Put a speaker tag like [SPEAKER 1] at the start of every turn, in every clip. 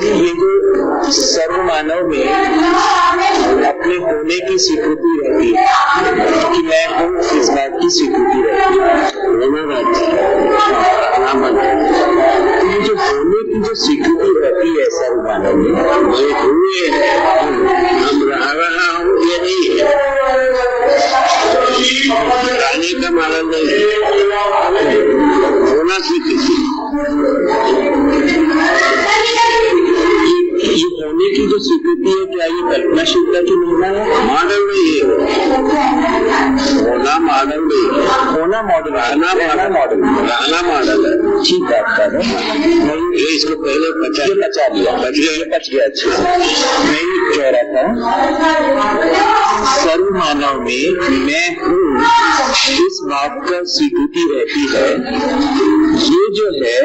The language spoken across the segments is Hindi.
[SPEAKER 1] ये जो सर्व मानव में अपने होने की स्वीकृति रहती है कि मैं हूँ, इस बात की स्वीकृति रहती है। ये जो होने की जो स्वीकृति रहती है सर्व मानव में, वही हुए हम रहा हूँ ये नहीं है, रहने का मानव नहीं है, होना स्वीकृति। ये होने की जो स्वीकृति है, क्या ये कल्पनाशीलता की महिमा है? मॉडल नहीं है, होना मॉडल नहीं है, होना मॉडल, रहना मॉडल है। ठीक बात कर रहे हैं, ये इसको पहले पचा गया अच्छे से। मैं ये कह रहा था सर्व मानव में मैं हूँ इस बात का स्वीकृति रहती है, ये जो है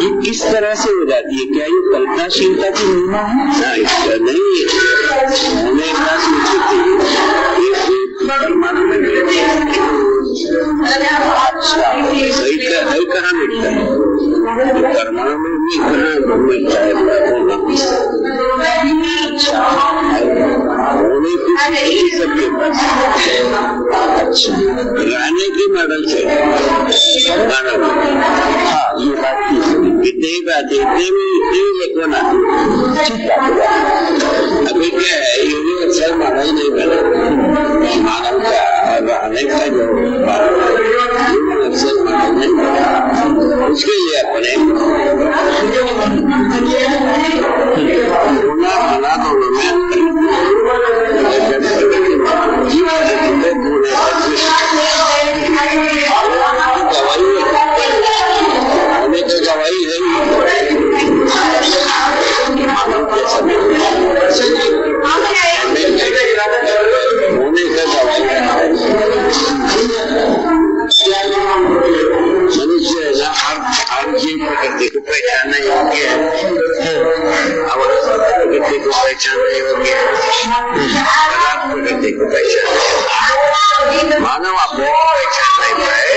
[SPEAKER 1] ये किस तरह से हो जाती है? क्या ये कल्पनाशीलता की महिमा है? नहीं है, होने का स्वीकृति सही कहाँ मिलता है? परमाणु में भी कहाँ मिलता है होने की सबके पास। अच्छा, रहने की मॉडल से मानव, हाँ ये बात इतनी ही बात है, इतने भी देखो ना। अभी क्या है, यूनिवर्सल मॉडल नहीं बना मानव का, और रहने का जो यूनिवर्सल मॉडल नहीं बना, उसके लिए अपने होना दोनों में होने की गवाही है मानव कैसा होने का गवाही है। मनुष्य है ना, हर जीव प्रकृति को पहचानना योग्य है, प्रकृति को पहचानना योग्य है, प्रकृति को पहचान, मानव अपने को पहचान नहीं पाए।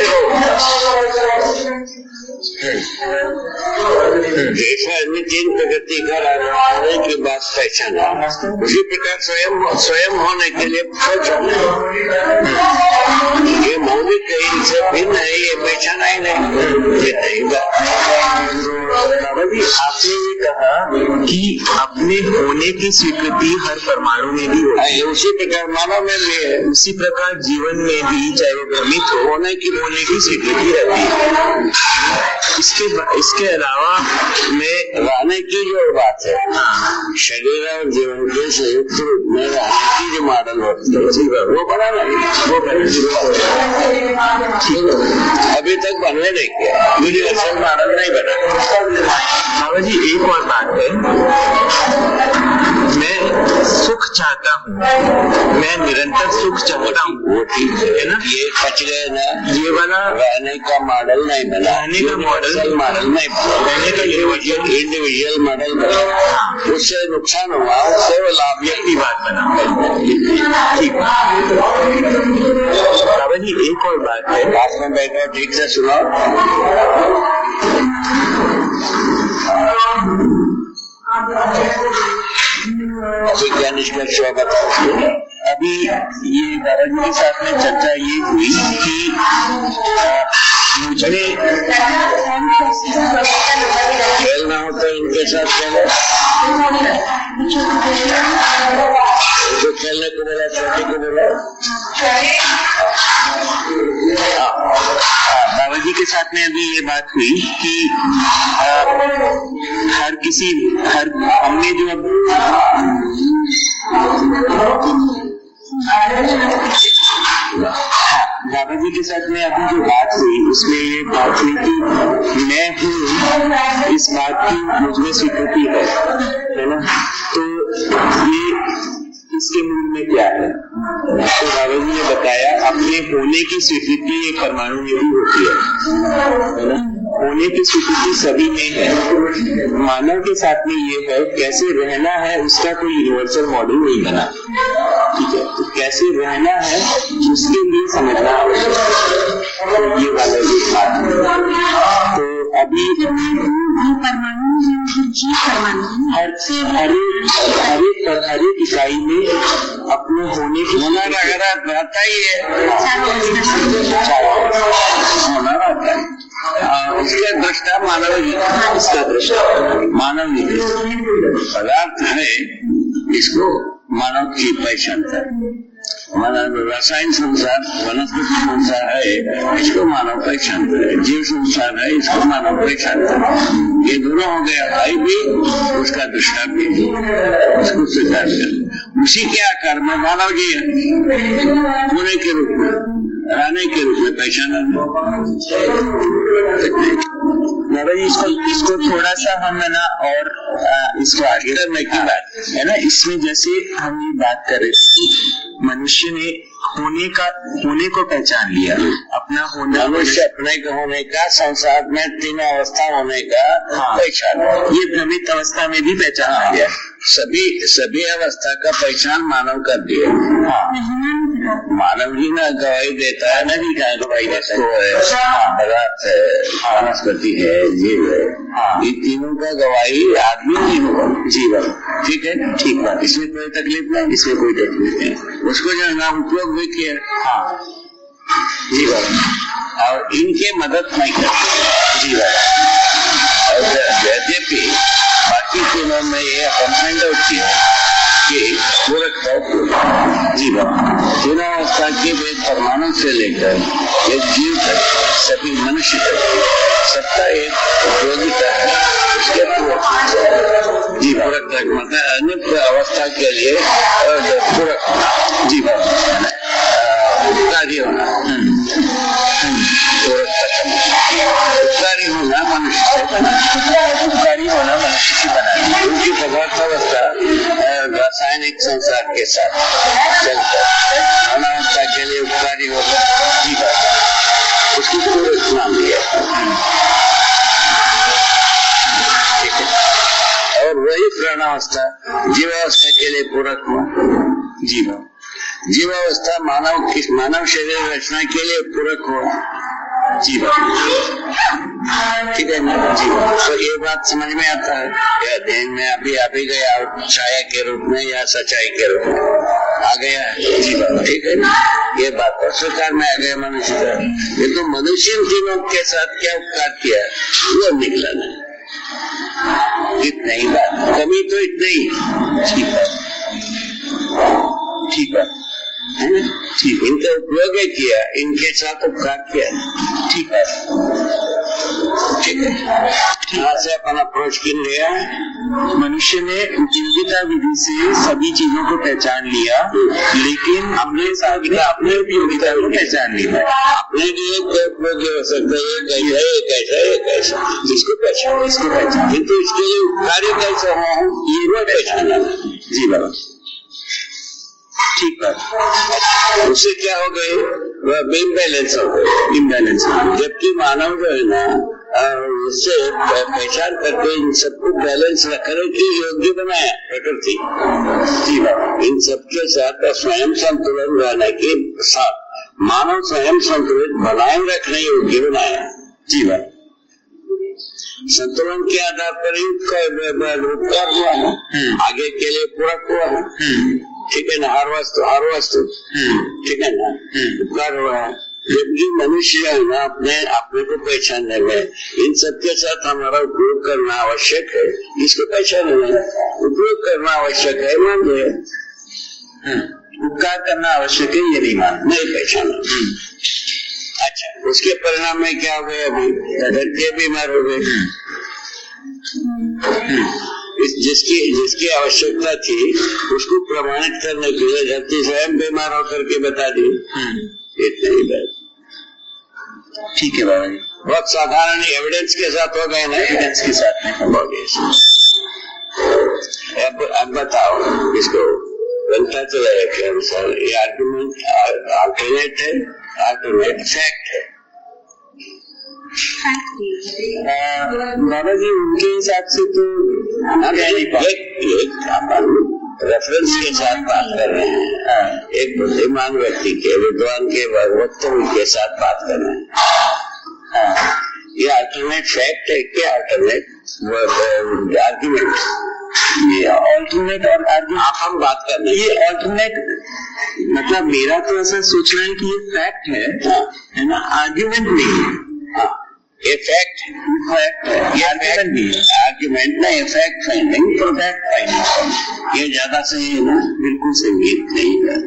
[SPEAKER 1] जैसा आदमी तीन प्रकृति का रहने की बात पहचाना, उसी प्रकार स्वयं होने के लिए ये मौलिक है, इनसे भिन्न है, ये पहचाना ही नहीं, ये नहीं बाबा जी। आपने ये कहा कि अपने होने की स्वीकृति हर परमाणु में भी होती है, उसी प्रकार मानव में भी है, उसी प्रकार जीवन में भी चाहे वो भ्रमित हो, होने की स्वीकृति रहती है। इसके अलावा में रहने की जो बात है, शरीर और जीवन के संयुक्त रूप में रहने की जो मॉडल होती है वो बना नहीं, वो अभी तक बनने नहीं किया, यूनिवर्सल मॉडल नहीं बना। बाबा जी एक और बात है, मैं सुख चाहता हूँ, मैं निरंतर सुख चाहता हूँ, वो ठीक है ना, ये बच गए ना, ये वाला रहने का मॉडल नहीं बना, रहने का मॉडल नहीं बना, रहने का इंडिविजुअल मॉडल बना, उससे नुकसान हुआ, उससे वो लाभ की बात बना। ठीक बाबा जी एक और बात है, पास में बैठो, ठीक से सुनो। अभी क्या निष्कर्ष हुआ बताओ? अभी ये बाबा जी के साथ में चर्चा ये हुई कि मुझे खेलना हो तो इनके साथ खेलो, इनको खेलने को बोला, छोटे को बोला। बाबा जी के साथ में अभी ये बात हुई कि हमने जो बाबा जी के साथ में अभी जो बात हुई उसमें ये बात हुई कि मैं हूँ इस बात की मुझमें स्वीकृति है ना, तो ये इसके मूल में क्या है? तो बाबा जी ने बताया अपने होने की स्वीकृति एक परमाणु में भी होती है ना, होने की स्वीकृति सभी में है। मानव के साथ में ये है कैसे रहना है, उसका कोई यूनिवर्सल मॉडल नहीं बना। ठीक है, तो कैसे रहना है उसके लिए समझना आवश्यक है, ये वाला ये बात। तो
[SPEAKER 2] अभी
[SPEAKER 3] परमाणु जीव परमाणु
[SPEAKER 2] हर एक इकाई में अपने होने की
[SPEAKER 1] होना रहता ही है, होना रहता है। उसके दृष्टा मानव ही, इसका दृष्टा मानव ही पदार्थ है, इसको मानव की पहचानता है। मानव रसायन संसार वनस्पति संसार है, इसको मानव पहचानता है। जीव संसार है, इसको मानव पहचानता है। ये दोनों हो गया, भाई भी उसका दृष्टा भी, उसको स्वीकार कर उसी के आकार में मानव जी है, होने के रूप में, रहने के रूप में पहचाना।
[SPEAKER 2] बाबा जी इसको थोड़ा सा हम है ना, और इसको आगे करने की बात है ना, इसमें जैसे हम ये बात कर रहे थे कि मनुष्य ने होने को पहचान लिया, अपना होना,
[SPEAKER 1] मनुष्य अपने को होने का, संसार में तीनों अवस्था होने का पहचान,
[SPEAKER 2] ये भ्रमित अवस्था में भी पहचान लिया।
[SPEAKER 1] सभी अवस्था का पहचान मानव कर दिया। मानव ही ना गवाही देता है, नदी का गवाही देता है, पदार्थ है, वनस्पति है, जीव है, ये तीनों का गवाही आदमी नहीं होगा, जीवन। ठीक है, ठीक बात, इसमें कोई तकलीफ नहीं, इसमें कोई तकलीफ नहीं। उसको जो नाम उपयोग भी किया, जीवन, और इनके मदद नहीं करते जीवन। यद्यपि बाकी तीनों में ये कंप्लेंट होती है कि पूरक जीवन, तीनों अवस्था के वेद परमाणु से लेकर एक जीव तक, सभी मनुष्य तक, सबका एक उपयोगिता है। उसके पूरक मतलब अन्य अवस्था के लिए पूरक जीवन उपकारी होना, उपकारी होना मनुष्य से बना, उपकारी होना मनुष्य से बना, क्योंकि पदार्थ अवस्था रासायनिक संसार के साथ चलकर अनावस्था के लिए उपकारी होगा जीवन, उसको पूरक नाम दिया। ठीक है, और वही प्राणावस्था जीवावस्था के लिए पूरक हुआ जीवन। जीवावस्था मानव शरीर रचना के लिए पूरक हुआ जीवन। ठीक है ना, जीवन। तो ये बात समझ में आता है, या ध्यान में अभी गया छाया के रूप में या सच्चाई के रूप में आ गया जीवन। ठीक है ना, ये बात पर स्वीकार में आ गया मनुष्य का। ये तो मनुष्य इन तीनों के साथ क्या उपकार किया वो निकला नहीं, इतना ही बात, कमी तो इतना ही। ठीक है, ठीक है, ठीक, इनका उपयोग किया, इनके साथ उपकार किया। ठीक है, ठीक है, यहाँ से अपन अप्रोच किन लिया,
[SPEAKER 2] मनुष्य ने उपयोगिता विधि से सभी चीजों को पहचान लिया, लेकिन अपने उपयोगिता को पहचान लिया।
[SPEAKER 1] अपने लिए उपयोगी हो सकता है, एक ऐसा जिसको पहचान, किंतु इसके लिए उपकारी कैसे हो ये पहचाना जी बाबा।
[SPEAKER 2] ठीक है,
[SPEAKER 1] उससे क्या हो गए, वह इम्बैलेंस हो गए, इम्बैलेंस। जबकि मानव जो है ना, उससे पहचान करके इन सबको बैलेंस रखने के योग्य बनाया प्रकृति जी बाबा। इन सबके साथ स्वयं संतुलन रहने के साथ मानव स्वयं संतुलित बनाए रखने योग्य बनाया जी बाबा। संतुलन के आधार पर ही उपकार हुआ है, आगे के लिए पूरक हुआ है। ठीक है ना, हर वस्तु ठीक है ना, उपकार हुआ है। जबकि मनुष्य है ना, अपने को पहचानने में इन सबके साथ हमारा उपयोग करना आवश्यक है, इसको पहचानने में उपयोग करना आवश्यक है, मान लो
[SPEAKER 2] उपकार करना आवश्यक है, ये नहीं
[SPEAKER 1] पहचाना। अच्छा, उसके परिणाम में क्या हो गया, अभी धरती बीमार हो गए। जिसकी आवश्यकता थी उसको प्रमाणित करने के लिए धरती स्वयं बीमार होकर के बता दी। इतने ही बात।
[SPEAKER 2] ठीक है बाबा जी,
[SPEAKER 1] बहुत साधारण एविडेंस के साथ हो गए ना,
[SPEAKER 2] एविडेंस के साथ में
[SPEAKER 1] हो गए। अब बताओ, इसको बनता चला के अनुसार ये आर्गुमेंट अल्टरनेट है, अल्टरनेट फैक्ट है।
[SPEAKER 2] बाबा जी उनके हिसाब से तो
[SPEAKER 1] रेफरेंस के साथ बात कर रहे हैं, एक बुद्धिमान व्यक्ति के, विद्वान के वक्तव्य के साथ बात कर रहे हैं। ये अल्टरनेट फैक्ट है क्या? अल्टरनेट आर्ग्यूमेंट,
[SPEAKER 2] ये ऑल्टरनेट और आर्ग्यूमेंट
[SPEAKER 1] आप हम बात कर रहे हैं।
[SPEAKER 2] ये ऑल्टरनेट मतलब मेरा तो ऐसा सोचना है कि ये फैक्ट है ना, आर्ग्यूमेंट नहीं है।
[SPEAKER 1] हाँ, ये फैक्ट है, ये आर्ग्यूमेंट नहीं है। आर्ग्यूमेंट नहीं, फैक्ट फाइंडिंग, तो फैक्ट फाइंडिंग ये ज्यादा सही है ना? बिल्कुल सही नहीं है।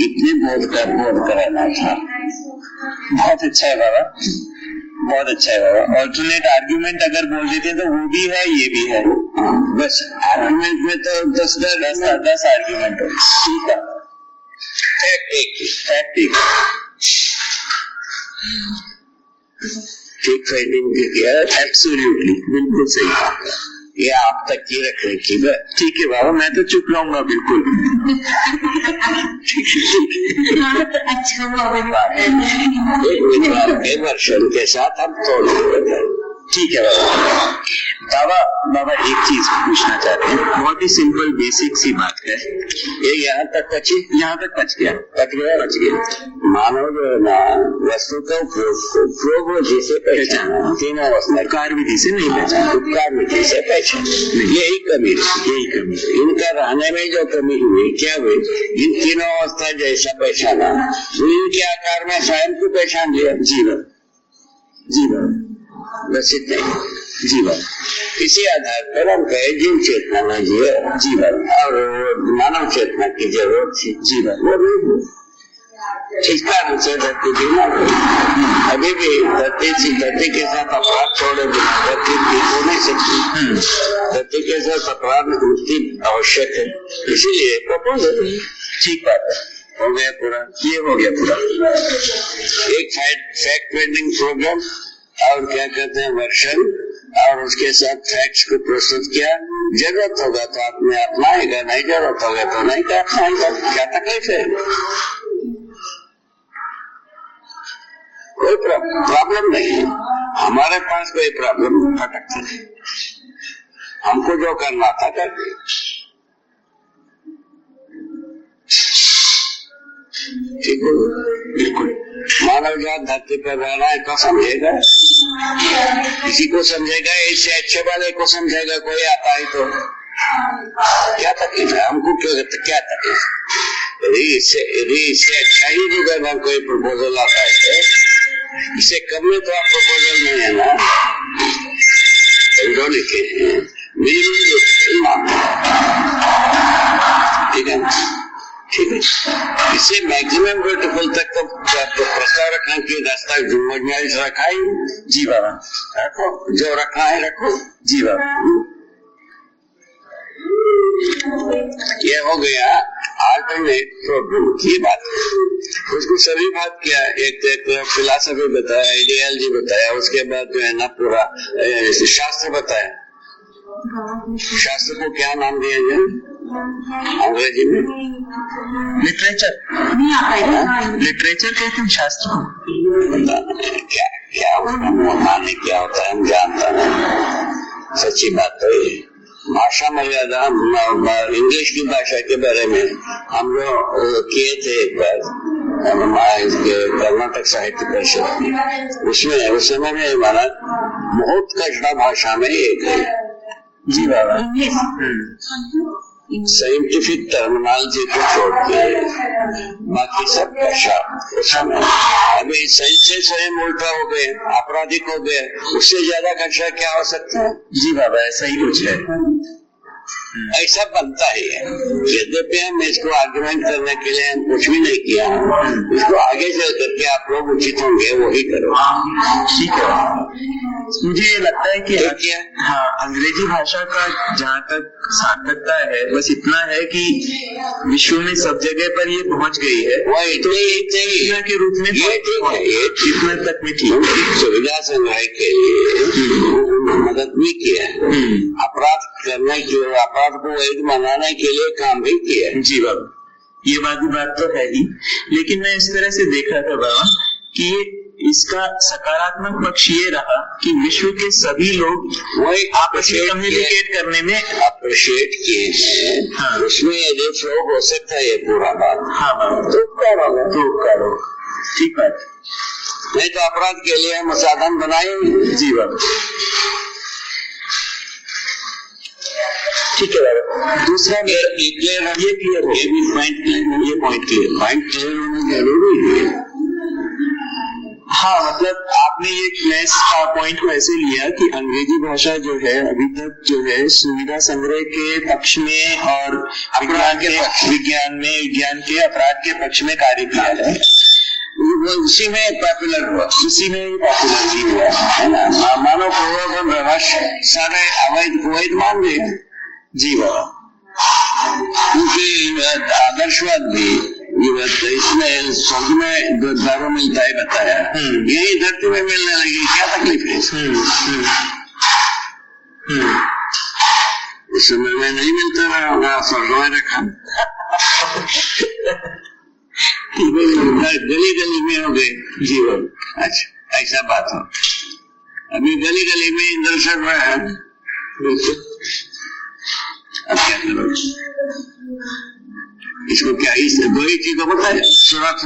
[SPEAKER 1] इतने बोध कराना था।
[SPEAKER 2] बहुत अच्छा है बाबा, बहुत अच्छा है बाबा। ऑल्टरनेट आर्ग्यूमेंट अगर बोल देते तो वो भी है, ये भी है।
[SPEAKER 1] बस आर्ग्यूमेंट में तो 10
[SPEAKER 2] आर्ग्यूमेंट हो। ठीक है, फैक्ट एक ठीक फाइंडिंग किया, एब्सोल्युटली बिल्कुल सही। ये आप तक की रखने की बात। ठीक है बाबा, मैं तो चुप रहूंगा बिल्कुल।
[SPEAKER 3] अच्छा हुआ।
[SPEAKER 1] एक विद्वान के वर्षन के साथ हम तोड़ देंगे।
[SPEAKER 2] ठीक है बाबा। बाबा एक चीज पूछना चाहते हैं, बहुत ही सिंपल बेसिक सी बात है।
[SPEAKER 1] ये यहाँ तक पच गया। मानव जो है ना, वस्तु का उपयोग विधि से पहचाना, तीनों अवस्था कार विधि से नहीं पहचाना, उपकार विधि से पहचाना। यही कमी है। इनका रहने में जो कमी हुई, क्या हुई? इन तीनों अवस्था जैसा पहचाना, इनके आकार में स्वयं को पहचान लिया। जीवन बस इतना ही। जीवन इसी आधार पर हम कहे जीव चेतना में जीवन और मानव चेतना की जरूरत थी। जीवन वो भी इस कारण से धरती बीमार है। अभी भी धरती के साथ अपराध छोड़े बिना धरती ठीक हो नहीं सकती। धरती के साथ अपराध मुक्ति आवश्यक है, इसीलिए प्रपोजल।
[SPEAKER 2] ठीक बात है,
[SPEAKER 1] हो गया पूरा,
[SPEAKER 2] ये हो गया पूरा।
[SPEAKER 1] एक फैक्ट फाइंडिंग प्रोग्राम और क्या कहते हैं वर्षन, और उसके साथ फैक्ट्स को प्रस्तुत किया। जरूरत होगा तो अपने अपनाएगा, नहीं जरूरत होगा तो नहीं अपनाएगा। क्या तकलीफ है? कोई प्रॉब्लम नहीं है हमारे पास, कोई प्रॉब्लम भटकता नहीं। हमको जो करना था कर दिया। ठीक है, बिल्कुल। मानव जात धरती पर रहना है तो समझेगा, किसी को समझेगा, इससे अच्छे वाले को समझेगा। कोई आता है तो क्या तकलीफ है? हमको क्या तकलीफ? यदि इससे अच्छा ही अगर कोई प्रपोजल आता है तो इससे कम में तो आप प्रपोजल नहीं है ना, लिखे ठीक है। इससे मैक्सिमम ब्यूटीफुल तक तो प्रस्ताव रखना कि रास्ता गुंजाइश रखा ही।
[SPEAKER 2] जी बाबा,
[SPEAKER 1] रखो जो रखना है रखो।
[SPEAKER 2] जी बाबा,
[SPEAKER 1] ये हो गया अल्टरनेट प्रॉब्लम की बात। उसको सभी बात किया, एक फिलॉसफी बताया, आइडियोलॉजी बताया, उसके बाद जो है ना पूरा शास्त्र बताया। शास्त्र को क्या नाम दिया जाए अंग्रेजी में?
[SPEAKER 2] लिटरेचर नहीं आता है। लिटरेचर कहते हैं शास्त्र को।
[SPEAKER 1] क्या माने क्या होता है हम जानता नहीं। सच्ची बात तो ये भाषा मर्यादा, इंग्लिश की भाषा के बारे में हम लोग किए थे एक बार कर्नाटक साहित्य परिषद। उसमें उस समय में माना बहुत कठिन भाषा में एक है।
[SPEAKER 2] जी बाबा,
[SPEAKER 1] साइंटिफिक टर्मिनोलॉजी को छोड़ के बाकी सब कक्षा उस समय। अभी साइंस से स्वयं उल्टा हो गए, आपराधिक हो गए, उससे ज्यादा कक्षा क्या हो सकता है?
[SPEAKER 2] जी बाबा, ऐसा ही कुछ है।
[SPEAKER 1] ऐसा बनता ही है। यद्यपि हम इसको आर्गुमेंट करने के लिए हम कुछ भी नहीं किया, इसको आगे चल करके आप लोग उचित होंगे वही करो।
[SPEAKER 2] ठीक है। मुझे ये लगता है कि हाँ, अंग्रेजी भाषा का जहाँ तक सार्थकता है बस इतना है कि विश्व में सब जगह पर ये पहुँच गई है,
[SPEAKER 1] वो इतने
[SPEAKER 2] के रूप में इतना तक में ठीक
[SPEAKER 1] सुविधा संग्रह के लिए मदद भी किया है, अपराध करने के अपराध को वैध मनाने के लिए काम भी किया है।
[SPEAKER 2] जी बाबा, ये बात तो है ही, लेकिन मैं इस तरह से देख रहा था बाबा कि इसका सकारात्मक पक्ष ये रहा कि विश्व के सभी लोग
[SPEAKER 1] वही
[SPEAKER 2] आपस में कम्युनिकेट करने में
[SPEAKER 1] अप्रिशिएट किए हैं।
[SPEAKER 2] हाँ।
[SPEAKER 1] उसमें यदि फ्लो हो सकता है ये पूरा बात।
[SPEAKER 2] हाँ बाबा,
[SPEAKER 1] तो करो।
[SPEAKER 2] ठीक बात।
[SPEAKER 1] नहीं तो अपराध के लिए हम साधन बनाएंगे
[SPEAKER 2] जीवन। ठीक है बाबा। दूसरा
[SPEAKER 1] ये क्लियर है, ये क्लियर है, ये भी पॉइंट क्लियर, ये पॉइंट क्लियर होना जरूरी है।
[SPEAKER 2] हाँ, मतलब आपने ये क्लास का पॉइंट को ऐसे लिया कि अंग्रेजी भाषा जो है अभी तक जो है सुविधा संग्रह के पक्ष में और विज्ञान के अपराध के पक्ष में कार्य किया है।
[SPEAKER 1] वो उसी में पॉपुलर हुआ,
[SPEAKER 2] उसी में ही पॉपुलर हुआ
[SPEAKER 1] है ना। मानव पूर्वक रवश सारे अवैध मान गए
[SPEAKER 2] जी बाबा।
[SPEAKER 1] क्योंकि आदर्शवाद भी इसमें स्वर्ग में द्वारों मिलता है बताया, यही धरती में मिलने लगी, क्या तकलीफ है इस समय में नहीं मिलता रहा होगा, स्वर्ग में रखा गली गली में हो गए जीवन। अच्छा, ऐसा बात हो, अभी गली गली में इंद्र चल रहा है, अब क्या करो इसको? क्या इस दो ही चीज को पता है, स्वर्ग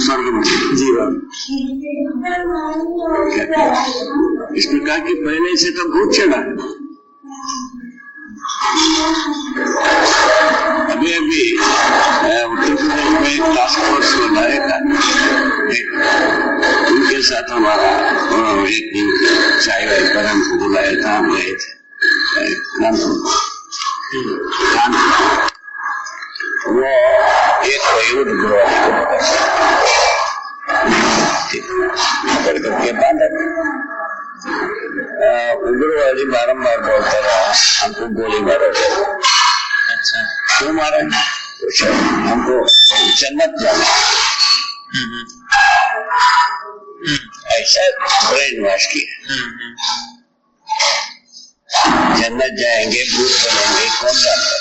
[SPEAKER 1] स्वर्ग में जीवन। इस प्रकार की पहले से तो भूत चढ़ा है। अभी उत्तर प्रदेश में एक टास्क फोर्स बनाएगा, उनके साथ हमारा एक दिन चाय वाय पर हमको बुलाया था, हम गए थे वो एक युद्ध पकड़ करके बांधा, उग्रवादी बारम्बार बोलता रहा हमको गोली मारो।
[SPEAKER 2] अच्छा,
[SPEAKER 1] क्यों मारा? हमको जन्नत जाना, ऐसा ब्रेन वॉश किया। जन्नत जाएंगे, भूत बनेंगे, कौन जानता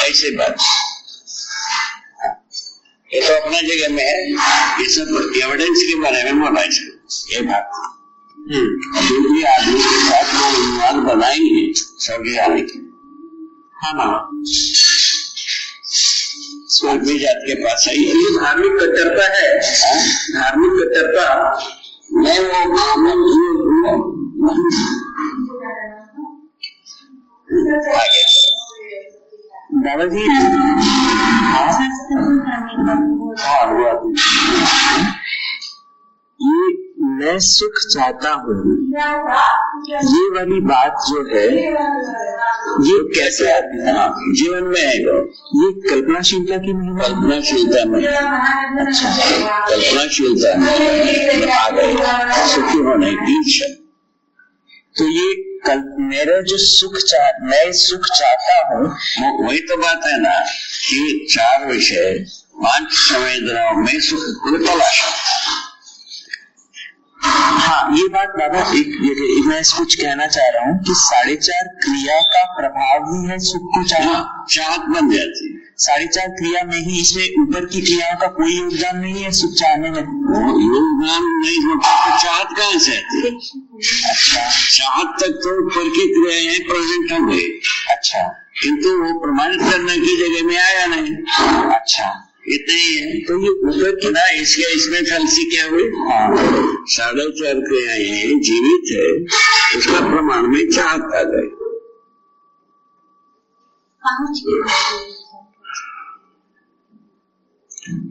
[SPEAKER 1] ऐसे बात। ये तो अपना जगह में है, ये सब एविडेंस के बारे में बोला ये बात। जो भी आदमी के साथ वो अनुवाद बनाएंगे स्वर्ग आने की, हाँ ना, स्वर्ग में जात के पास आई। ये धार्मिक कट्टरता है, धार्मिक कट्टरता नहीं, वो आगे
[SPEAKER 2] दादाजी। ये मैं सुख चाहता हूँ, ये वाली बात जो है ये कैसे आती है
[SPEAKER 1] जीवन में है?
[SPEAKER 2] ये कल्पनाशीलता की नहीं,
[SPEAKER 1] कल्पनाशीलता में।
[SPEAKER 2] अच्छा,
[SPEAKER 1] कल्पनाशीलता में आ गए सुखी होने की इच्छा।
[SPEAKER 2] तो ये मेरा जो मैं सुख चाहता हूँ,
[SPEAKER 1] वही तो बात है ना कि 4 विषय 5 संवेदनाओं में सुख को तलाशा।
[SPEAKER 2] हाँ, ये बात बाबा एक मैं कुछ कहना चाह रहा हूँ कि 4.5 क्रिया का प्रभाव ही है सुख को
[SPEAKER 1] चाहत बन जाती है।
[SPEAKER 2] 4.5 क्रिया में ही, इसमें ऊपर की क्रियाओं का कोई योगदान नहीं है सुख चाहने में।
[SPEAKER 1] योगदान नहीं होता तो चाहत कहाँ से आती है?
[SPEAKER 2] अच्छा,
[SPEAKER 1] चाहत तक तो ऊपर की क्रियाएं प्रेजेंट हो गई।
[SPEAKER 2] अच्छा,
[SPEAKER 1] किंतु वो प्रमाणित करने की जगह में आया नहीं।
[SPEAKER 2] अच्छा,
[SPEAKER 1] इतना ही है।
[SPEAKER 2] तो ये ऊपर की
[SPEAKER 1] ना इसमें फलसी क्या हुई? 4.5 क्रियाएं जीवित है, उसका प्रमाण में चाहत आ गई।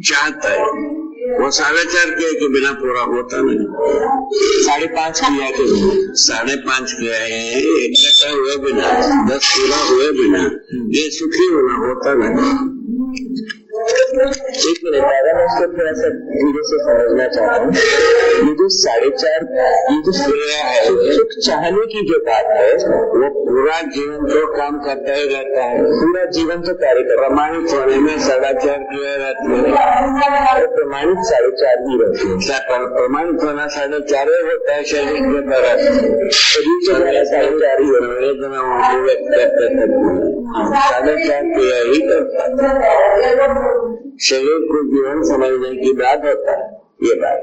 [SPEAKER 1] चाहता है वो 4.5 क्रिया के बिना पूरा होता नहीं।
[SPEAKER 2] 5.5 क्रिया के
[SPEAKER 1] 5.5 क्रियाएं इकट्ठा हुए बिना, 10 पूरा हुए बिना ये सुखी होना होता नहीं।
[SPEAKER 2] एक मिनट दादा, मैं इसको थोड़ा सा धीरे से समझना चाहता हूँ। ये जो 4.5 ये जो क्रिया है, सुख चाहने की जो बात है
[SPEAKER 1] वो पूरा जीवन तो काम करता ही रहता है,
[SPEAKER 2] पूरा जीवन तो कार्य कर।
[SPEAKER 1] प्रमाणित होने में 4.5 क्रिया रहती है,
[SPEAKER 2] प्रमाणित 4.5 ही रहती है।
[SPEAKER 1] प्रमाणित होना 4.5 होता है शरीर के द्वारा,
[SPEAKER 2] शरीर के द्वारा 4.5 ही होता है।
[SPEAKER 1] 4.5 क्रिया ही करता है। शरीर को जीवन समझने की बात होता है, ये बात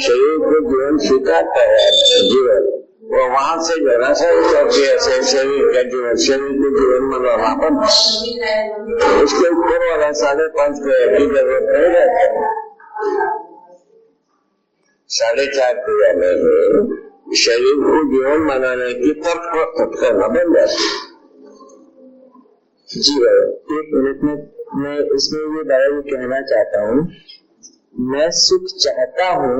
[SPEAKER 1] शरीर को जीवन सिखाता है। जीवन वो वहां से जरा सा ऐसे शरीर को जीवन में रहना उसके ऊपर वाला 5.5 क्रिया की जरूरत नहीं रहती। 4.5 क्रिया में शरीर को जीवन बनाने की तर्क प्रस्तुत करना बन जाता।
[SPEAKER 2] जी भाई, 1 मिनट में मैं इसमें ये दादा कहना चाहता हूँ, मैं सुख चाहता हूँ,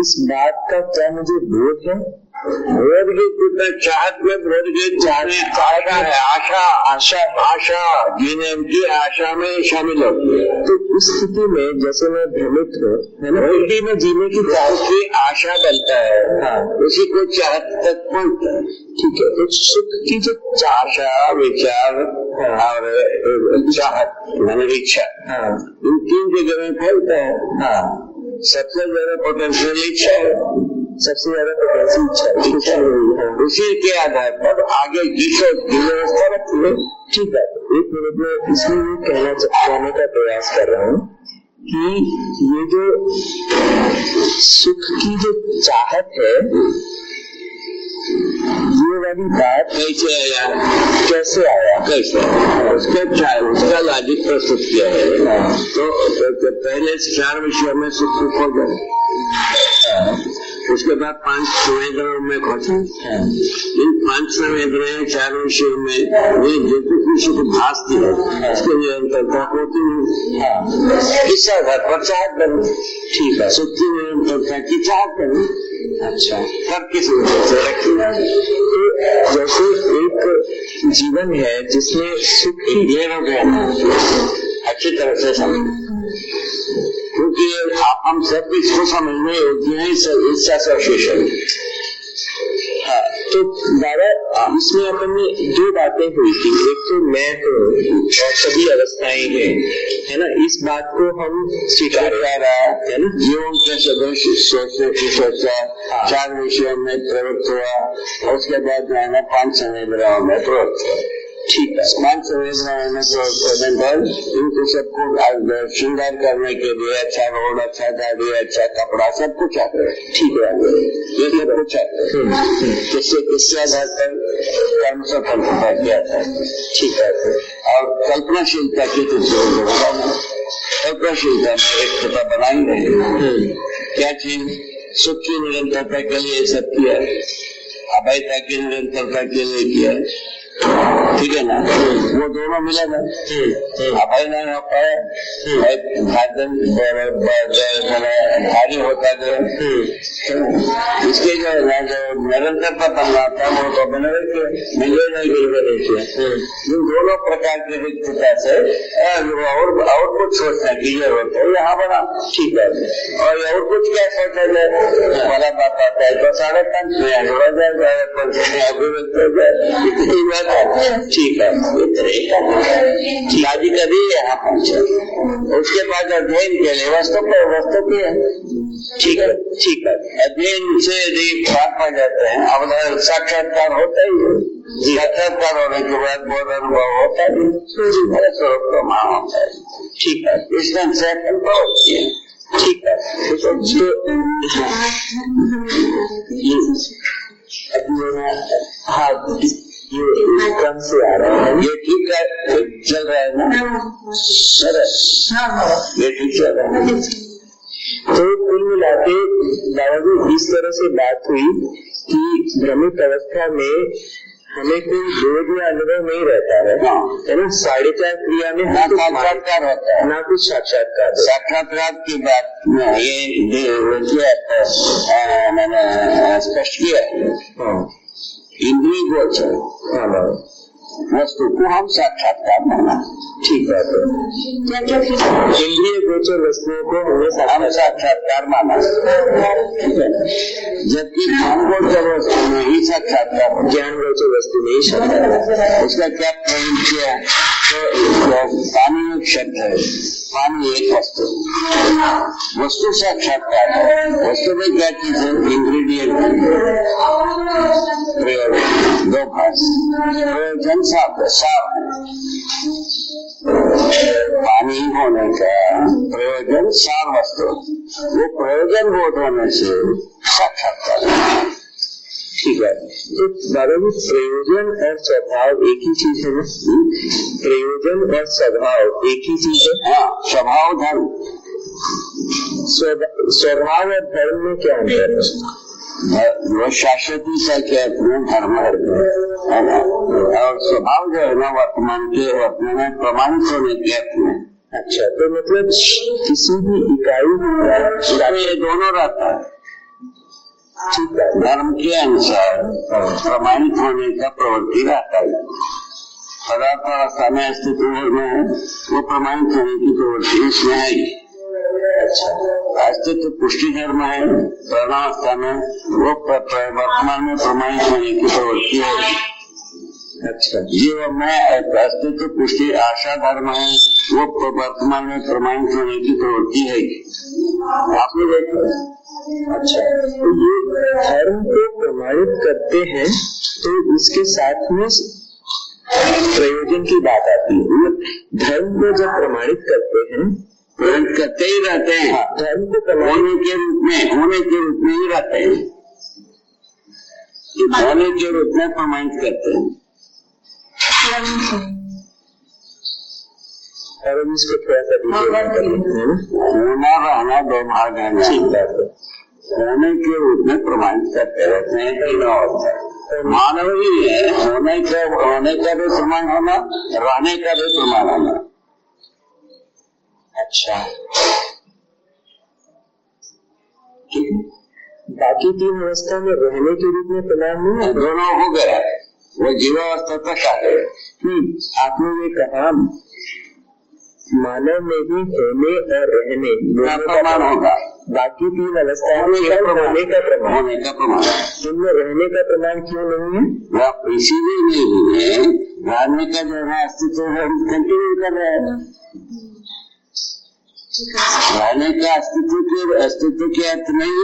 [SPEAKER 2] इस बात का क्या मुझे बोध है?
[SPEAKER 1] बोध की कुछ चाहत में बोध की चाहने आशा है, आशा जीने की आशा में शामिल होती है।
[SPEAKER 2] तो उस स्थिति में जैसे मैं भ्रमित हूँ, है ना, उल्टी में जीने की
[SPEAKER 1] की आशा बनता है।
[SPEAKER 2] हाँ,
[SPEAKER 1] उसी को चाहत तक पहुंचता है।
[SPEAKER 2] ठीक है। तो सुख की जो
[SPEAKER 1] आशा, विचार और चाहत मैंने इच्छा,
[SPEAKER 2] हाँ,
[SPEAKER 1] इन 3 जगह में फैलता है।
[SPEAKER 2] हाँ,
[SPEAKER 1] सबसे ज्यादा पोटेंशियल इच्छा है,
[SPEAKER 2] सबसे ज्यादा पोटेंशियल इच्छा है।
[SPEAKER 1] उसी के आधार पर आगे की सोच की व्यवस्था रखती है।
[SPEAKER 2] ठीक है। 1 मिनट में इसमें ये कहने का प्रयास कर रहा हूँ कि ये जो सुख की जो चाहत है, ये वाली बात
[SPEAKER 1] कैसे आया? उसका लॉजिक प्रस्तुत किया है। तो पहले 4 विषयों में सुख हो जाए, उसके बाद 5 संवेदनाओं में खोजा। इन 5 संवेदनाएं 4 विषयों में ये जो सुख भासती है उसके निरंतरता होती है। इस आधार पर चाहत बनी। ठीक है, सुख की निरंतरता की चाहत बनी।
[SPEAKER 2] अच्छा,
[SPEAKER 1] सब किस वजह से रखी?
[SPEAKER 2] तो जैसे एक जीवन है जिसमें सुख की
[SPEAKER 1] ढेर हो गया, अच्छी तरह से समझ, क्योंकि हम सब इसको समझने योग्य है। इस एसोसिएशन,
[SPEAKER 2] हाँ, तो दादा इसमें अपन ने 2 बातें हुई थी। एक तो मैं हूँ और सभी अवस्थाएं हैं, है ना, इस बात को हम स्वीकार कर रहा है ना।
[SPEAKER 1] जीवन के सदस्य सोचा 4 विषयों में प्रवृत्त हुआ और उसके बाद जो है ना 5 संवेदनाओं में प्रवृत्त हुआ।
[SPEAKER 2] ठीक है,
[SPEAKER 1] 5 संवेदनाओं में इनको सबको श्रृंगार करने के लिए अच्छा रोड, अच्छा गाड़ी, अच्छा कपड़ा, सब कुछ आता है।
[SPEAKER 2] ठीक है,
[SPEAKER 1] ये सब कुछ आता है। किससे आधार पर कर्म स्वतंत्रता किया था।
[SPEAKER 2] ठीक है,
[SPEAKER 1] और कल्पनाशीलता की कल्पनाशीलता में एक पता बनाई गई। क्या चीज? सुख की निरंतरता के लिए सब किया, अभयता की निरंतरता के लिए किया। ठीक है ना, वो दोनों मिला था। अभय नहीं हो पाया, भारी होता गया। इसके जो निरंतरता बनना था वो तो बने रखे, मिले नहीं गिर किया। इन दोनों प्रकार की रिक्तता से और कुछ सोचने की जरूरत है यहाँ बना। ठीक है, और कुछ क्या सोचा जाए, बड़ा बात आता है तो 5.5 में जोड़ा जाएगा, अभिव्यक्त हो जाए। ठीक है, शादी कभी यहाँ पहुंचे, उसके बाद अध्ययन के लिए वस्तु की है। ठीक है, ठीक है, अध्ययन से यदि प्राप्त हो जाते हैं, अब साक्षात्कार होता ही है। साक्षात्कार होने के बाद बोध अनुभव होता है, स्वरूप का मान होता है। ठीक है, इस ढंग से होती है। ठीक है,
[SPEAKER 2] हाँ, ये कम से आ रहा है,
[SPEAKER 1] ये ठीक है, चल रहा है ना, सरस, ये ठीक चल रहा है।
[SPEAKER 2] तो कुल मिला के दादाजी इस तरह से बात हुई कि भ्रमित अवस्था में हमें कोई बोध या अनुभव नहीं रहता है, है ना। 4.5 क्रिया में ना
[SPEAKER 1] साक्षात्कार होता है,
[SPEAKER 2] ना कुछ साक्षात्कार।
[SPEAKER 1] साक्षात्कार की बात ये मैंने स्पष्ट किया। इंद्रिय गोचर वस्तु को हम साक्षात्कार माना।
[SPEAKER 2] ठीक है, इंद्रिय गोचर वस्तुओं को हमें
[SPEAKER 1] साक्षात्कार माना। जबकि ज्ञान गोचर वस्तु में ही साक्षात्कार,
[SPEAKER 2] ज्ञान गोचर वस्तु में ही साक्षात्कार।
[SPEAKER 1] उसका क्या प्रयोग किया? तो पानी एक शब्द है, पानी एक वस्तु, वस्तु साक्षात्कार है। वस्तु में क्या चीज है? इंग्रेडिएंट, प्रयोग 2 भाग, प्रयोजन सार। पानी होने का प्रयोजन सार वस्तु, वो प्रयोजन बोध होने से साक्षात्कार।
[SPEAKER 2] ठीक है। तो बाबा जी प्रयोजन और स्वभाव एक ही चीज है ना? प्रयोजन और स्वभाव एक ही चीज है?
[SPEAKER 1] हाँ, स्वभाव धर्म।
[SPEAKER 2] स्वभाव और धर्म में क्या अंतर है?
[SPEAKER 1] वो शाश्वती सा के अपने धर्म है ना, और स्वभाव जो है ना वर्तमान में प्रमाणित होने के अपने।
[SPEAKER 2] अच्छा, तो मतलब किसी भी इकाई
[SPEAKER 1] ये दोनों रहता है।
[SPEAKER 2] ठीक है,
[SPEAKER 1] धर्म के अनुसार प्रमाणित होने का प्रवृत्ति रहता है। पदार्थ अवस्था में अस्तित्व में वो प्रमाणित होने की प्रवृत्ति इसमें है। अस्तित्व पुष्टि धर्म है, प्राणावस्था में वो वर्तमान में प्रमाणित होने की प्रवृत्ति है।
[SPEAKER 2] अच्छा,
[SPEAKER 1] जीवन में अस्तित्व पुष्टि आशा धर्म है, वो वर्तमान में प्रमाणित होने की प्रवृत्ति है। आपने देखा?
[SPEAKER 2] अच्छा, तो ये धर्म को प्रमाणित करते हैं तो इसके साथ में प्रयोजन की बात आती है। धर्म को जब प्रमाणित करते हैं,
[SPEAKER 1] प्रमाणित करते ही रहते हैं।
[SPEAKER 2] धर्म को
[SPEAKER 1] होने के रूप में ही रहते हैं, होने के रूप में प्रमाणित करते हैं।
[SPEAKER 2] और इसको थोड़ा सा
[SPEAKER 1] होना रहना दो भाग है। होने के रूप में प्रमाणित करते रहते हैं। मानव ही है, होने का भी प्रमाण होना, रहने का भी प्रमाण होना।
[SPEAKER 2] अच्छा, बाकी तीन अवस्था में रहने के रूप में प्रमाण नहीं है।
[SPEAKER 1] दोनों हो गया, वो जीवावस्था तक आ गए।
[SPEAKER 2] आपने ये कहा मानव में ही होने और रहने
[SPEAKER 1] का प्रमाण होगा,
[SPEAKER 2] बाकी तीन अवस्थाएं होने का प्रमाण, इनमें रहने का प्रमाण क्यों नहीं है?
[SPEAKER 1] इसीलिए नहीं है, रहने का जो है अस्तित्व है, कंटिन्यू कर रहे हैं। रहने का अस्तित्व के अर्थ नहीं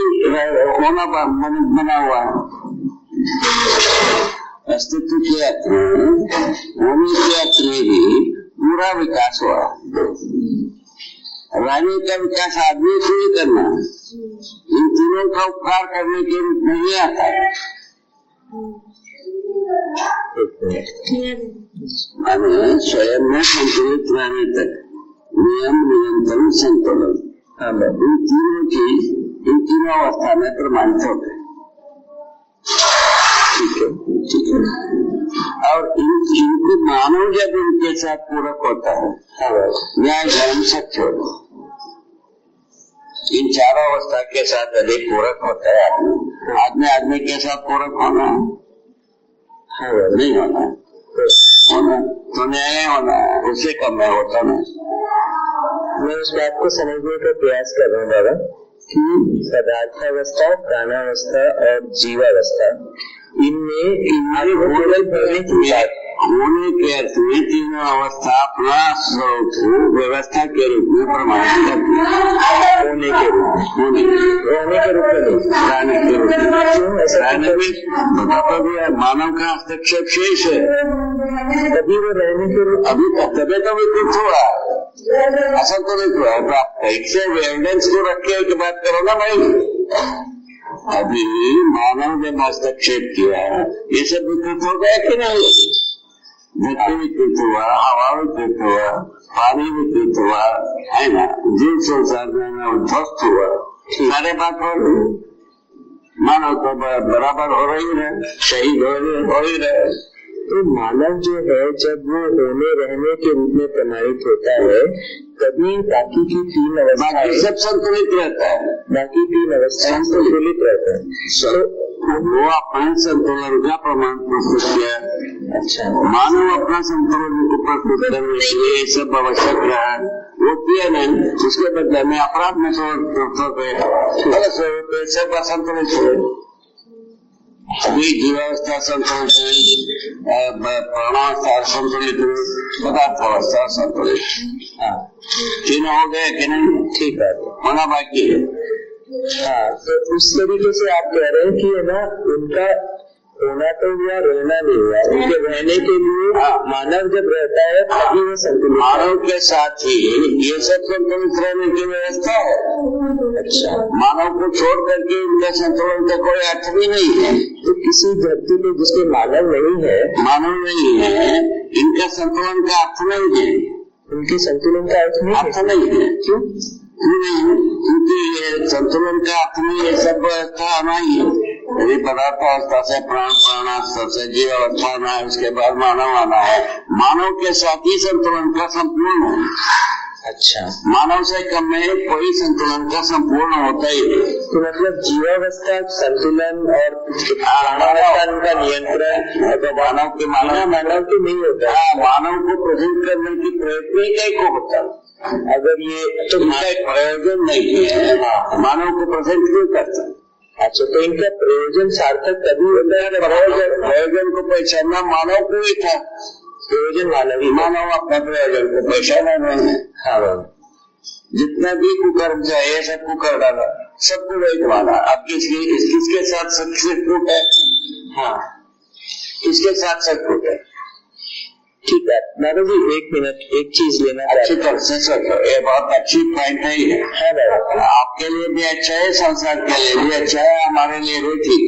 [SPEAKER 1] होना बना हुआ है। अस्तित्व के अर्थ होने के अर्थ में ही पूरा विकास हुआ। रहने का विकास आदमी से ही करना, इन तीनों का उपकार करने के रूप में ही आता है। हमें स्वयं में संतुलित रहने तक नियम नियंत्रण संतुलन इन तीनों अवस्था में प्रमाणित हो गए। ठीक है। और इनको मानव जब इनके साथ पूरक होता है, न्याय धर्म सत्य होता है। इन चारों अवस्था के साथ यदि पूरक होता है आदमी के साथ पूरक होना नहीं होना तो न्याय होना, उससे कम में होता नहीं।
[SPEAKER 2] मैं उस बात को समझने का प्रयास कर रहा हूँ बाबा कि पदार्थावस्था, प्राणावस्था और जीवावस्था, इनमें हमारी
[SPEAKER 1] होने के अर्थ में तीनों अवस्था अपना स्वरूप व्यवस्था के रूप में प्रमाणित करती है।
[SPEAKER 2] होने के रूप में, रहने के रूप में,
[SPEAKER 1] रहने के रूप में कभी मानव का हस्तक्षेप शेष है,
[SPEAKER 2] तभी वो रहने के रूप,
[SPEAKER 1] अभी तभी तो विकृत हुआ, ऐसा तो नहीं हुआ है। तो आप ऐसे एविडेंस को रख के बात करो ना भाई। अभी मानव जब हस्तक्षेप किया, ये सब विकृत हो गया कि नहीं? धरती विकृत हुआ, हवा विकृत हुआ, पानी विकृत हुआ, है ना, जीव संसार में ध्वस्त हुआ, सारे बात हो रही। मानव तो बराबर हो रही है, शहीद हो ही रहे।
[SPEAKER 2] तो मानव जो है जब वो होने रहने के रूप में प्रमाणित होता है, तभी बाकी की तीन अवस्था
[SPEAKER 1] सब संतुलित रहता है।
[SPEAKER 2] बाकी तीन अवस्था संतुलित रहता है।
[SPEAKER 1] वो अपने संतुलन का प्रमाण प्रस्तुत किया।
[SPEAKER 2] अच्छा,
[SPEAKER 1] मानव अपना संतुलन को प्रस्तुत करने के लिए सब आवश्यक रहा, वो किया नहीं, उसके बदले में अपराध में सब असंतुलित हुए। अभी जीवावस्था संतुलित हुई, प्राणावस्था संतुलित हुई, पदार्थावस्था संतुलित। तीनों हो गए कि नहीं?
[SPEAKER 2] ठीक है,
[SPEAKER 1] होना बाकी है।
[SPEAKER 2] हाँ, तो उस तरीके से आप कह रहे हैं कि है ना, उनका होना तो हुआ, रहना नहीं हुआ। उनके रहने के लिए मानव जब रहता है तभी वो संतुलित।
[SPEAKER 1] मानव के साथ ही ये सब संतुलित रहने की व्यवस्था है।
[SPEAKER 2] अच्छा,
[SPEAKER 1] मानव को छोड़ करके इनका संतुलन का कोई अर्थ भी नहीं है।
[SPEAKER 2] तो किसी धरती पे जिसके मानव नहीं है,
[SPEAKER 1] इनका संतुलन का अर्थ नहीं है।
[SPEAKER 2] उनके संतुलन का अर्थ
[SPEAKER 1] नहीं है। क्यों नहीं? क्योंकि ये संतुलन का अर्थ नहीं है, सब व्यवस्था आना ही है। यदि पदार्थ अवस्था से प्राण, प्राणावस्था से जीव अवस्था आना है, उसके बाद मानव आना है। मानव के साथ ही संतुलन का संपूर्ण है।
[SPEAKER 2] अच्छा,
[SPEAKER 1] मानव से कम में कोई संतुलन का संपूर्ण होता ही नहीं।
[SPEAKER 2] तो मतलब जीवावस्था संतुलन और प्राणावस्था उनका नियंत्रण तो मानव के नहीं होता है।
[SPEAKER 1] मानव को प्रेजेंट करने की प्रयत्न ही को होता है।
[SPEAKER 2] अगर ये
[SPEAKER 1] तो प्रयोजन नहीं है, मानव को प्रेजेंट क्यों करता है?
[SPEAKER 2] अच्छा, तो इनका प्रयोजन सार्थक तभी होता है।
[SPEAKER 1] प्रयोजन को पहचानना मानव को ही था।
[SPEAKER 2] प्रयोजन मानव
[SPEAKER 1] अपना प्रयोजन को पहचाना नहीं है।
[SPEAKER 2] हाँ,
[SPEAKER 1] जितना भी कुकर्म चाहिए सबको कर डाला, सबको वही माना। अब किसके साथ सत्सुट है? हाँ, किसके साथ सत्सुट है?
[SPEAKER 2] ठीक है दादा जी, 1 मिनट, एक चीज लेना।
[SPEAKER 1] अच्छी तरह से सोचो, ये बहुत अच्छी पॉइंट है ये।
[SPEAKER 2] हाँ दादा,
[SPEAKER 1] आपके लिए भी अच्छा है, संसार के लिए भी अच्छा है, हमारे लिए भी ठीक।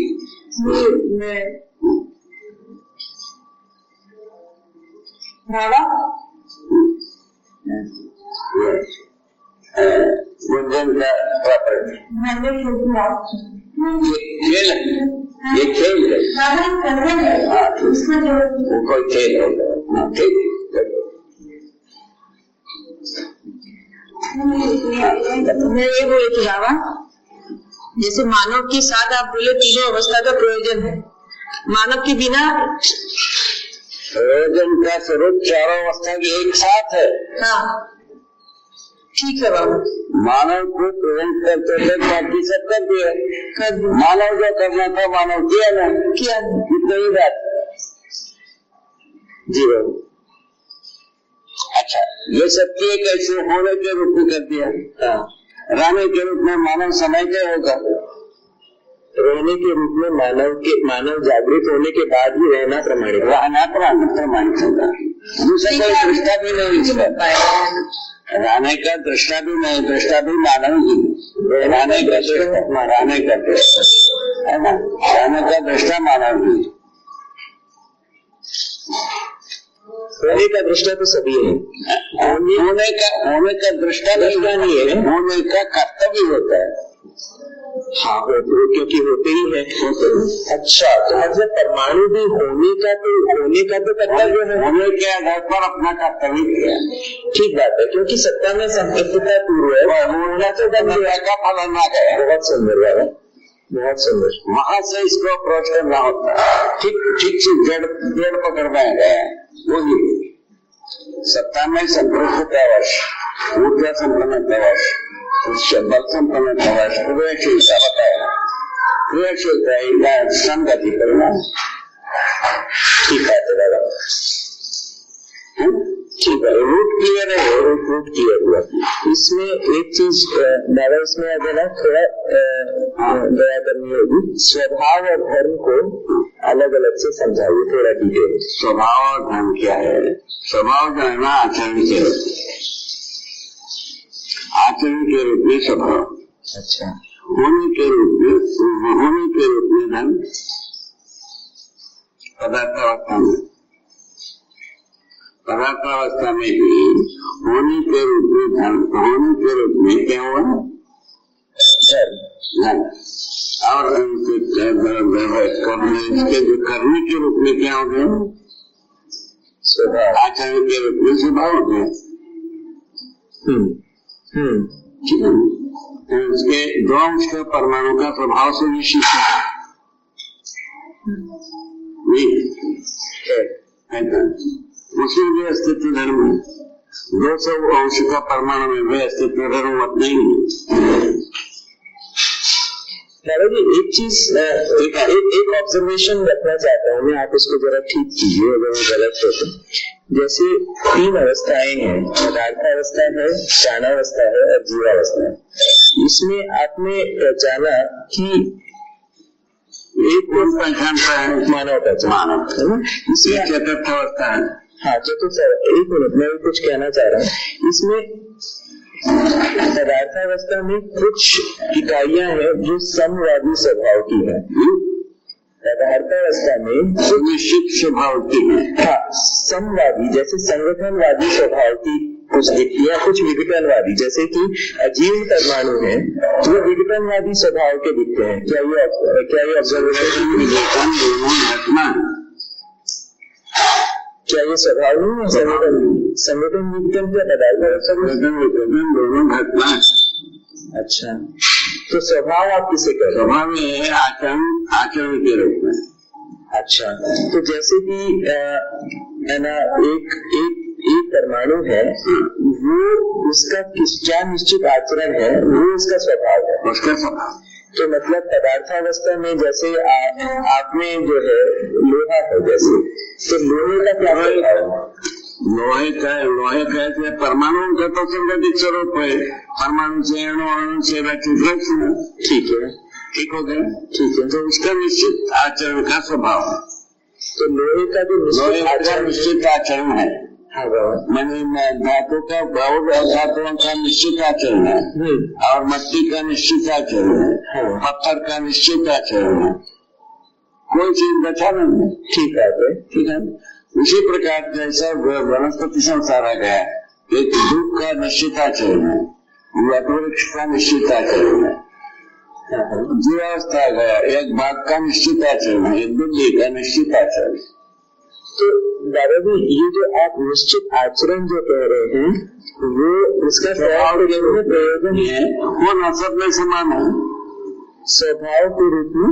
[SPEAKER 1] गुंजन का प्रॉपर्टी खेल है, ये खेल है। कोई खेल होगा, ठीक।
[SPEAKER 3] मैं ये बोले थी बाबा, जैसे मानव के साथ आप बोले तीनों अवस्था का प्रयोजन है, मानव के बिना
[SPEAKER 1] प्रयोजन का स्वरूप चारों अवस्था की एक साथ है।
[SPEAKER 3] हाँ, ठीक है बाबा।
[SPEAKER 1] मानव को प्रेजेंट करते थे, बाकी सब कर दिया। मानव जो करना था मानव किया ना, कितनी ही बात। जी बाबू, अच्छा, ये सब किए कैसे? होने के रूप में कर दिया। रहने के रूप में मानव समय क्या होगा?
[SPEAKER 2] रहने के रूप में मानव जागृत होने के बाद ही रहना प्रमाणित
[SPEAKER 1] होगा। दूसरा कोई दृष्टा भी नहीं इसका, रहने का दृष्टा भी नहीं, दृष्टा भी मानव ही। रहने का दृष्टा है ना, रहने का दृष्टा मानव ही।
[SPEAKER 2] होने का दृष्टा तो सभी है।
[SPEAKER 1] होने का दृष्टा नहीं है, होने का कर्तव्य होता है।
[SPEAKER 2] हाँ, क्योंकि होते ही है। अच्छा, तो मतलब परमाणु भी होने का तो कर्तव्य है।
[SPEAKER 1] होने के आधार पर अपना कर्तव्य किया,
[SPEAKER 2] ठीक बात है, क्योंकि सत्ता में संपृक्तता पूर्व है। होना तो
[SPEAKER 1] का फलन ना गया।
[SPEAKER 2] बहुत सुंदर बाबा, बहुत सुंदर।
[SPEAKER 1] वहाँ से इसको अप्रोच करना होता है। ठीक से जड़ पकड़ना गया, वही सत्ता में संपृक्तता वश, ऊर्जा संपन्नता वश, बल संपन्नता वश क्रियाशीलता बताया। क्रियाशीलता संगति करना, ठीक है दादा, ठीक है। रूट क्लियर है, रूट क्लियर हुआ।
[SPEAKER 2] इसमें एक चीज दादा, इसमें अगर ना थोड़ा दया करनी होगी, स्वभाव और धर्म को अलग अलग से समझाइए थोड़ा डिटेल।
[SPEAKER 1] स्वभाव और धर्म क्या है? स्वभाव जो है ना, आचरण के रूप में, आचरण के रूप में स्वभाव।
[SPEAKER 2] अच्छा,
[SPEAKER 1] होने के रूप में धर्म, पदार्थावस्था में ही होने के रूप में धर्म, होने के रूप में क्या हुआ? धर्म। और इसके जो करने के रूप में क्या हो गया? स्वभाव। आचरण के रूप में स्वभाव हो गया। ठीक है, उसके दो अंश का परमाणु का प्रभाव से निश्चित है। उसी भी अस्तित्व धर्म है। 200 अंश का परमाणु में भी अस्तित्व धर्म मत नहीं है।
[SPEAKER 2] दादा जी, एक चीज एक ऑब्जर्वेशन रखना चाहता हूँ मैं, आप इसको जरा ठीक कीजिए अगर वो गलत हो तो। जैसे 3 अवस्थाएं हैं, पदार्थावस्था है, प्राणावस्था है और जीवावस्था है। इसमें आपने जाना कि
[SPEAKER 1] एक कौन पहचानता है?
[SPEAKER 2] मानव पहचान है ना,
[SPEAKER 1] इसलिए चतुर्थ अवस्था है।
[SPEAKER 2] हाँ चतुर्थ। एक मिनट, मैं कुछ कहना चाह रहा हूँ इसमें। पदार्थावस्था में कुछ इकाइयां हैं जो समवादी स्वभाव की है। पदार्थावस्था में
[SPEAKER 1] निश्चित स्वभाव की है।
[SPEAKER 2] हाँ, समवादी जैसे संगठनवादी स्वभाव की कुछ दिखती है, कुछ विघटनवादी जैसे कि अजीर्ण परमाणु है वो विघटनवादी स्वभाव के दिखते हैं। क्या ये ऑब्जर्वेशन
[SPEAKER 1] घटना
[SPEAKER 2] क्या ये स्वभाव नहीं है? संगठन विघटन क्या
[SPEAKER 1] दोनों घटना।
[SPEAKER 2] अच्छा, तो स्वभाव आप किसे कह रहे हैं?
[SPEAKER 1] स्वभाव में है आचरण के रूप में।
[SPEAKER 2] अच्छा, तो जैसे कि है ना, एक परमाणु है, वो उसका क्या निश्चित आचरण है, वो उसका स्वभाव है।
[SPEAKER 1] उसका स्वभाव
[SPEAKER 2] तो मतलब पदार्थावस्था में जैसे आप में जो है लोहा है, जैसे तो लोहे का क्या स्वभाव है?
[SPEAKER 1] लोहे का परमाणु का तो संगठित स्वरूप है। परमाणु से अणु से
[SPEAKER 2] ठीक है,
[SPEAKER 1] ठीक हो गया।
[SPEAKER 2] ठीक है,
[SPEAKER 1] तो उसका निश्चित आचरण का स्वभाव है।
[SPEAKER 2] तो लोहे का जो
[SPEAKER 1] निश्चित आचरण है।
[SPEAKER 2] हाँ,
[SPEAKER 1] मैंने धातु का धातुओं का निश्चित आचरण है और मट्टी का निश्चित आचरण है, पत्थर का निश्चित आचरण है, कोई चीज बचा नहीं।
[SPEAKER 2] ठीक है,
[SPEAKER 1] ठीक है। उसी प्रकार जैसा वनस्पति संसार आ गया, एक धूप का निश्चित आचरण है, वृक्ष का निश्चित आचरण है, जीवावस्था आ गया, एक बाघ का निश्चित आचरण है, एक बुद्धि का निश्चित आचरण।
[SPEAKER 2] तो दादाजी ये जो आप निश्चित आचरण जो कह रहे हैं वो उसका स्वभाव के रूप में प्रयोजन है,
[SPEAKER 1] वो न सब में समान है।
[SPEAKER 2] स्वभाव के रूप में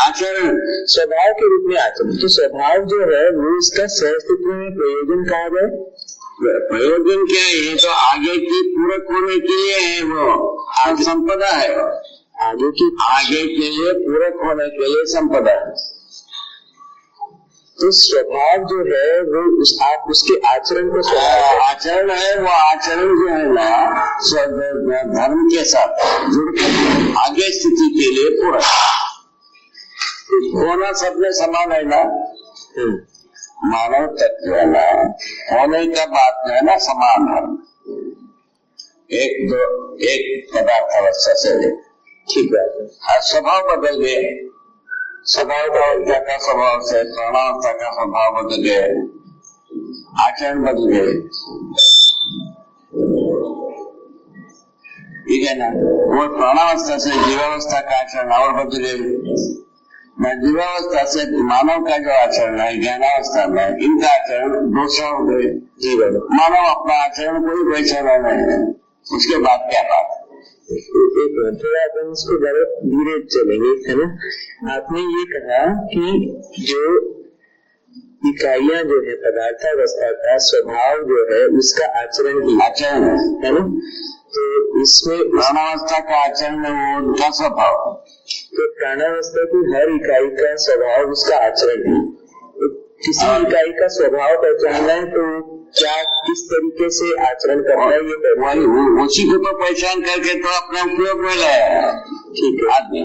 [SPEAKER 1] आचरण,
[SPEAKER 2] स्वभाव के रूप में आचरण। तो स्वभाव जो है वो इसका सहअस्तित्व में प्रयोजन कहा गया।
[SPEAKER 1] प्रयोजन क्या है? ये तो आगे की पूरक होने के लिए है, वो आज संपदा है। आगे के लिए पूरक होने के लिए संपदा है।
[SPEAKER 2] तो स्वभाव जो है वो आप उसके आचरण को
[SPEAKER 1] आचरण है, वो आचरण जो है ना धर्म के साथ जुड़कर आगे स्थिति के लिए पूरक होना सब में समान है ना। मानव तत्व है ना, होने का बात जो है ना समान धर्म, एक पदार्थ अवस्था से ले।
[SPEAKER 2] ठीक है,
[SPEAKER 1] स्वभाव बदल गए, स्वभाव का स्वभाव से प्राणावस्था का स्वभाव बदल गए, आचरण बदल गए। ठीक है ना। वो प्राणावस्था से जीवावस्था का आचरण और बदले, जीवावस्था से मानव का जो आचरण है ज्ञानावस्था में, इनका आचरण दूसरा हो गए। जीवन मानव अपना आचरण कोई पहचाना नहीं है, उसके बाद क्या बात?
[SPEAKER 2] एक थोड़ा अपन इसको धीरे चलेंगे, है ना। आपने ये कहा कि जो इकाइयां जो है पदार्थावस्था का स्वभाव जो है उसका आचरण ही
[SPEAKER 1] आचरण
[SPEAKER 2] है ना। तो इसमें
[SPEAKER 1] प्राणावस्था का आचरण है वो उनका स्वभाव।
[SPEAKER 2] तो प्राणावस्था की हर इकाई का स्वभाव उसका आचरण है। तो किसी इकाई का स्वभाव पहचानना है तो क्या किस तरीके से आचरण करना है ये
[SPEAKER 1] उसी को तो पहचान करके तो अपने उपयोग में लाया।
[SPEAKER 2] ठीक है,
[SPEAKER 1] आदमी